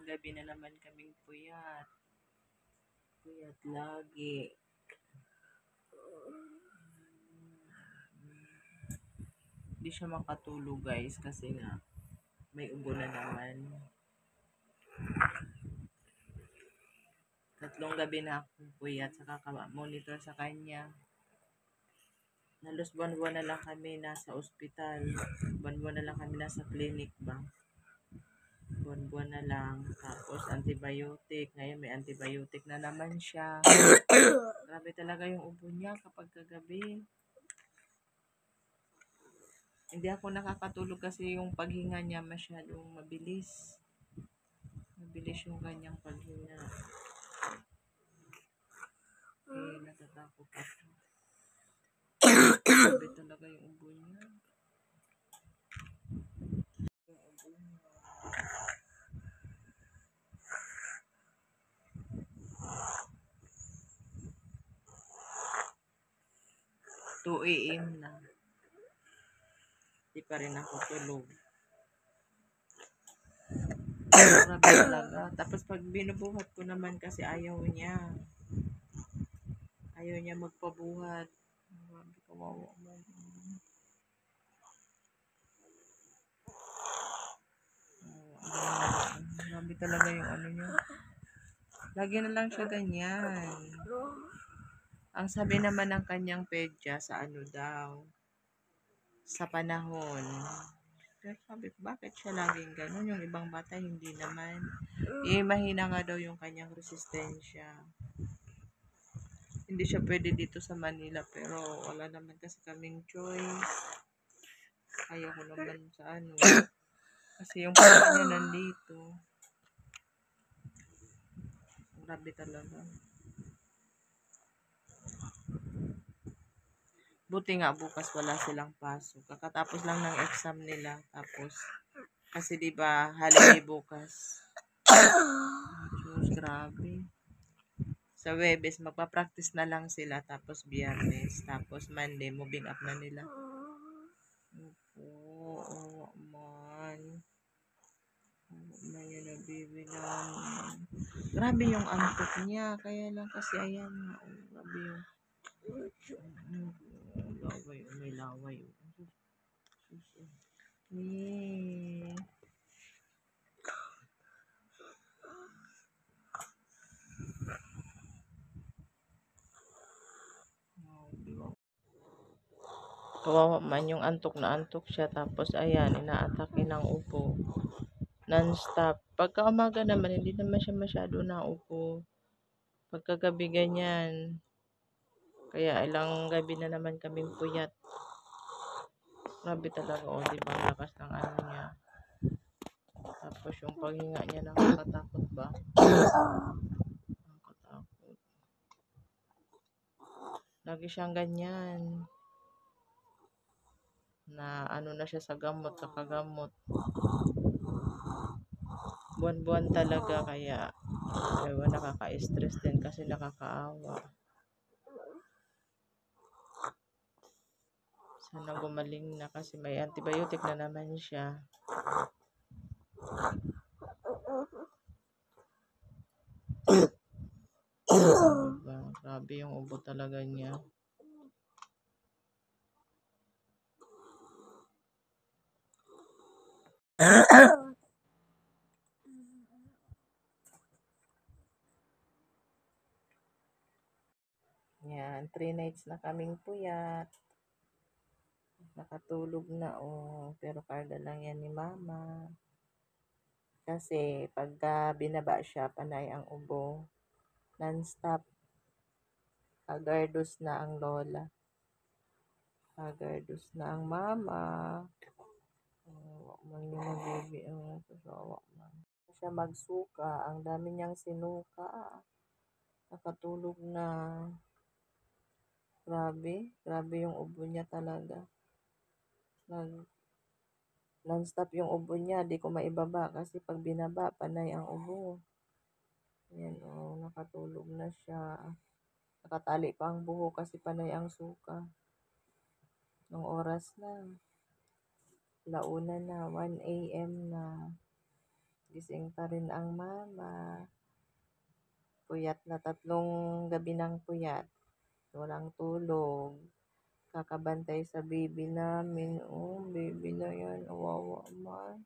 gabi na naman kaming puyat. Puyat lagi. Hindi siya makatulog guys kasi nga may ubo na naman. 3 gabi na akong puyat sa kaka-monitor sa kanya. Halos buwan-buwan na lang kami nasa ospital. Buwan-buwan na lang kami nasa clinic ba. Buwan-buwan na lang. Tapos antibiotic. Ngayon may antibiotic na naman siya. Grabe talaga yung ubo niya kapag kagabi. Hindi ako nakakatulog kasi yung paghinga niya masyadong mabilis. Mabilis yung kanyang paghinga. Eh, natatakot ako. Grabe talaga yung ubo niya. Yung ubo niya. 2 AM na. Di pa rin ako tulog. Grabe talaga. Tapos pag binubuhat ko naman kasi ayaw niya. Ayaw niya magpabuhat. Grabe kawawa mo. Grabe talaga yung ano niya. Lagi na lang siya ganyan. Ang sabi naman ng kanyang pedya sa ano daw, sa panahon. Pero sabi ko, bakit siya laging ganun? Yung ibang bata, hindi naman. Mahina nga daw yung kanyang resistensya. Hindi siya pwede dito sa Manila, pero wala naman kasi kaming choice. Ayaw ko naman sa ano. Kasi yung papa niya nandito. Grabe talaga. Buti nga bukas wala silang pasok. Kakatapos lang ng exam nila. Tapos, kasi diba holiday bukas. Diyos, grabe. Sa Webes, magpa-practice na lang sila. Tapos Biyernes. Tapos Monday, moving up na nila. Oo, man. Man yun ang baby namin. Grabe yung antok niya. Kaya lang kasi ayan nga. Grabe yung laway. May laway. Kawawa man yung antok na antok siya. Tapos ayan, inaatake ng upo. Non-stop. Pagka umaga naman, hindi naman siya masyado naupo. Pagkagabi ganyan. Kaya ilang gabi na naman kaming puyat. Grabe talaga, o diba, lakas ng ano niya. Tapos yung paghinga niya, nakakatakot ba? Nakakatakot. Lagi siyang ganyan. Na ano na siya sa gamot, kakagamot. Buwan-buwan talaga, kaya nakaka-stress din kasi nakakaawa. Sana gumaling na kasi may antibiotic na naman siya. Diba? Grabe yung ubo talaga niya. Yan, 3 nights na kaming puyat. Nakatulog na, pero karga lang yan ni mama. Kasi pagka binaba siya, panay ang ubo. Non-stop. Hagardos na ang lola. Hagardos na ang mama. Man yung baby. Kasawa man. Siya magsuka. Ang dami niyang sinuka. Nakatulog na. Grabe. Grabe yung ubo niya talaga. Non-stop yung ubo niya. Di ko maibaba kasi pag binaba, panay ang ubo. Ayan, nakatulog na siya. Nakatali pa ang buho kasi panay ang suka. Nung oras na. 1:00 na, 1 AM na. gising pa rin ang mama. Puyat na 3 gabi ng puyat. Walang tulog. Kakabantay sa baby namin. Oh, baby na yan. Awawa man.